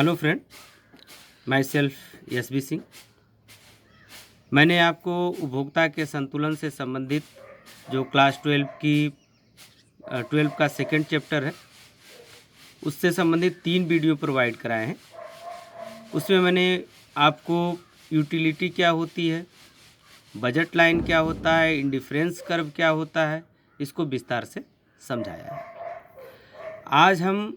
Hello friend, my self S.B.. Singh. मैंने आपको उपभोक्ता के संतुलन से संबंधित जो क्लास 12 का सेकंड चैप्टर है उससे संबंधित 3 वीडियो प्रोवाइड कराए हैं। उसमें मैंने आपको यूटिलिटी क्या होती है, बजट लाइन क्या होता है, इंडिफरेंस कर्व क्या होता है, इसको विस्तार से समझाया है। आज हम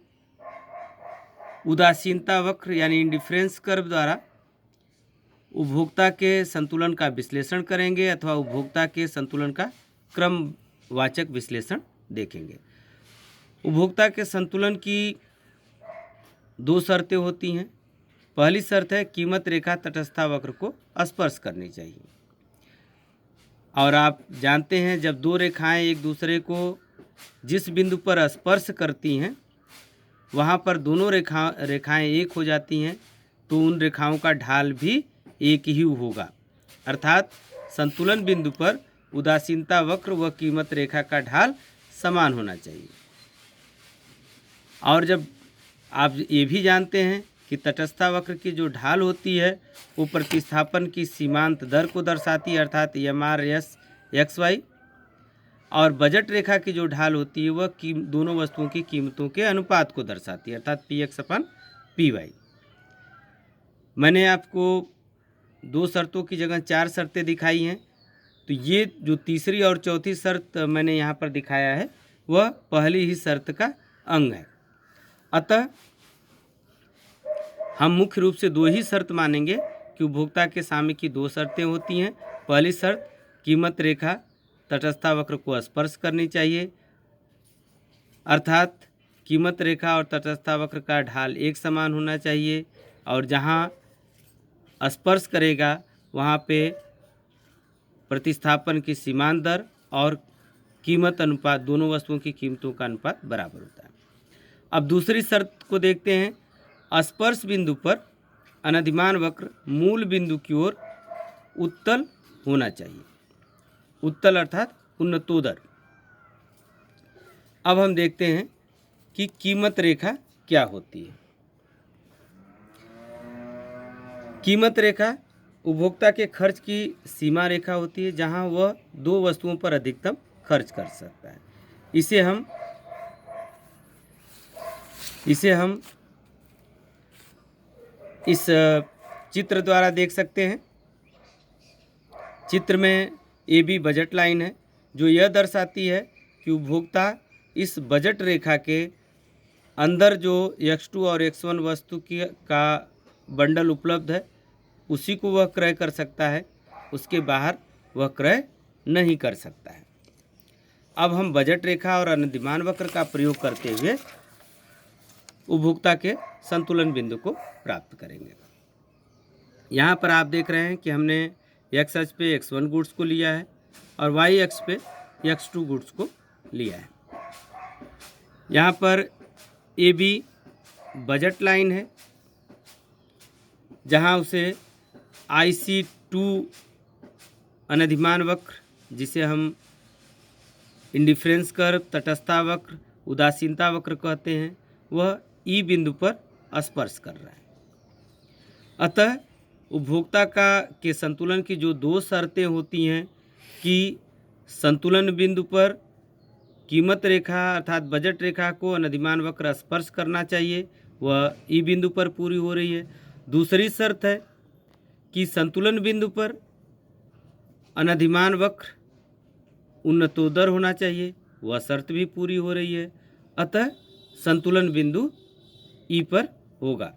उदासीनता वक्र यानी इंडिफरेंस कर्व द्वारा उपभोक्ता के संतुलन का विश्लेषण करेंगे अथवा उपभोक्ता के संतुलन का क्रमवाचक विश्लेषण देखेंगे। उपभोक्ता के संतुलन की 2 शर्तें होती हैं। पहली शर्त है कीमत रेखा तटस्थता वक्र को स्पर्श करनी चाहिए। और आप जानते हैं जब 2 रेखाएं एक दूसरे को जिस बिंदु पर स्पर्श करती हैं वहाँ पर दोनों रेखाएं एक हो जाती हैं तो उन रेखाओं का ढाल भी एक ही होगा, अर्थात संतुलन बिंदु पर उदासीनता वक्र व कीमत रेखा का ढाल समान होना चाहिए। और जब आप ये भी जानते हैं कि तटस्थता वक्र की जो ढाल होती है वो प्रतिस्थापन की सीमांत दर को दर्शाती है, अर्थात MRS XY, और बजट रेखा की जो ढाल होती है वह दोनों वस्तुओं की कीमतों के अनुपात को दर्शाती है, अर्थात PX/PY। मैंने आपको 2 शर्तों की जगह 4 शर्तें दिखाई हैं, तो ये जो तीसरी और चौथी शर्त मैंने यहाँ पर दिखाया है वह पहली ही शर्त का अंग है। अतः हम मुख्य रूप से 2 ही शर्त मानेंगे कि उपभोक्ता के साम्य की 2 शर्तें होती हैं। पहली शर्त कीमत रेखा तटस्थता वक्र को स्पर्श करनी चाहिए, अर्थात कीमत रेखा और तटस्थता वक्र का ढाल एक समान होना चाहिए, और जहाँ स्पर्श करेगा वहाँ पे प्रतिस्थापन की सीमांत दर और कीमत अनुपात, दोनों वस्तुओं की कीमतों का अनुपात बराबर होता है। अब दूसरी शर्त को देखते हैं। स्पर्श बिंदु पर अनधिमान वक्र मूल बिंदु की ओर उत्तल होना चाहिए। उत्तल अर्थात उन्नतोदर। अब हम देखते हैं कि कीमत रेखा क्या होती है। कीमत रेखा उपभोक्ता के खर्च की सीमा रेखा होती है, जहां वह 2 वस्तुओं पर अधिकतम खर्च कर सकता है। इसे हम इस चित्र द्वारा देख सकते हैं। चित्र में AB बजट लाइन है जो यह दर्शाती है कि उपभोक्ता इस बजट रेखा के अंदर जो X2 और X1 वस्तु का बंडल उपलब्ध है उसी को वह क्रय कर सकता है, उसके बाहर वह क्रय नहीं कर सकता है। अब हम बजट रेखा और अनधिमान वक्र का प्रयोग करते हुए उपभोक्ता के संतुलन बिंदु को प्राप्त करेंगे। यहाँ पर आप देख रहे हैं कि हमने X अक्ष पे X1 गुड्स को लिया है और Y अक्ष पे X2 गुड्स को लिया है। यहाँ पर AB बजट लाइन है जहाँ उसे IC2 अनधिमान वक्र, जिसे हम इंडिफरेंस कर्व, तटस्थता वक्र, उदासीनता वक्र कहते हैं, वह E बिंदु पर स्पर्श कर रहा है। अतः उपभोक्ता के संतुलन की जो 2 शर्तें होती हैं कि संतुलन बिंदु पर कीमत रेखा अर्थात बजट रेखा को अनधिमान वक्र स्पर्श करना चाहिए, वह E बिंदु पर पूरी हो रही है। दूसरी शर्त है कि संतुलन बिंदु पर अनधिमान वक्र उन्नतोदर होना चाहिए, वह शर्त भी पूरी हो रही है। अतः संतुलन बिंदु E पर होगा।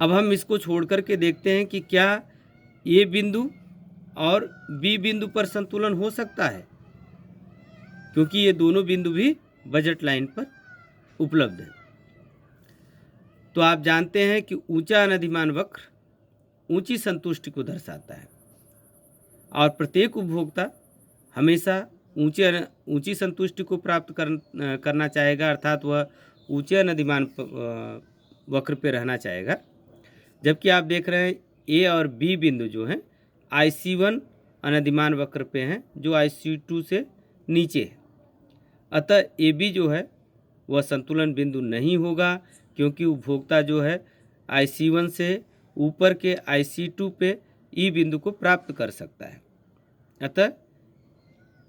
अब हम इसको छोड़ करके देखते हैं कि क्या A बिंदु और B बिंदु पर संतुलन हो सकता है, क्योंकि ये दोनों बिंदु भी बजट लाइन पर उपलब्ध है। तो आप जानते हैं कि ऊंचा अनधिमान वक्र ऊंची संतुष्टि को दर्शाता है और प्रत्येक उपभोक्ता हमेशा ऊंची संतुष्टि को प्राप्त करना चाहेगा, अर्थात वह ऊंचे अनधिमान वक्र पे रहना चाहेगा। जबकि आप देख रहे हैं A और B बिंदु जो हैं IC1 अनधिमान वक्र पे हैं जो IC2 से नीचे है। अतः AB जो है वह संतुलन बिंदु नहीं होगा, क्योंकि उपभोक्ता जो है IC1 से ऊपर के IC2 पे ई बिंदु को प्राप्त कर सकता है, अतः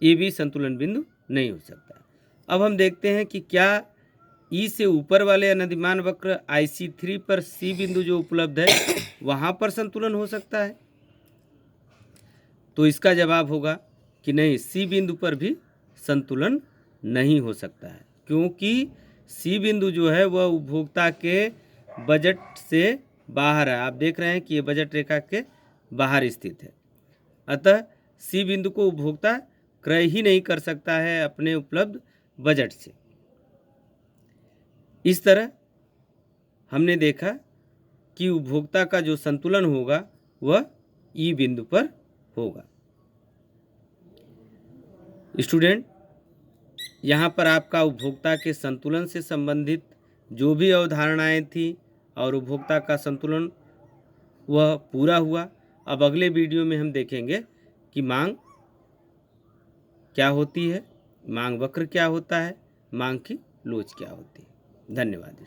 ये भी संतुलन बिंदु नहीं हो सकता। अब हम देखते हैं कि क्या ई से ऊपर वाले अनधिमान वक्र IC3 पर सी बिंदु जो उपलब्ध है वहाँ पर संतुलन हो सकता है। तो इसका जवाब होगा कि नहीं, सी बिंदु पर भी संतुलन नहीं हो सकता है, क्योंकि सी बिंदु जो है वह उपभोक्ता के बजट से बाहर है। आप देख रहे हैं कि ये बजट रेखा के बाहर स्थित है, अतः सी बिंदु को उपभोक्ता क्रय ही नहीं कर सकता है अपने उपलब्ध बजट से। इस तरह हमने देखा कि उपभोक्ता का जो संतुलन होगा वह ई बिंदु पर होगा। स्टूडेंट, यहाँ पर आपका उपभोक्ता के संतुलन से संबंधित जो भी अवधारणाएं थी और उपभोक्ता का संतुलन वह पूरा हुआ। अब अगले वीडियो में हम देखेंगे कि मांग क्या होती है, मांग वक्र क्या होता है, मांग की लोच क्या होती है। धन्यवाद।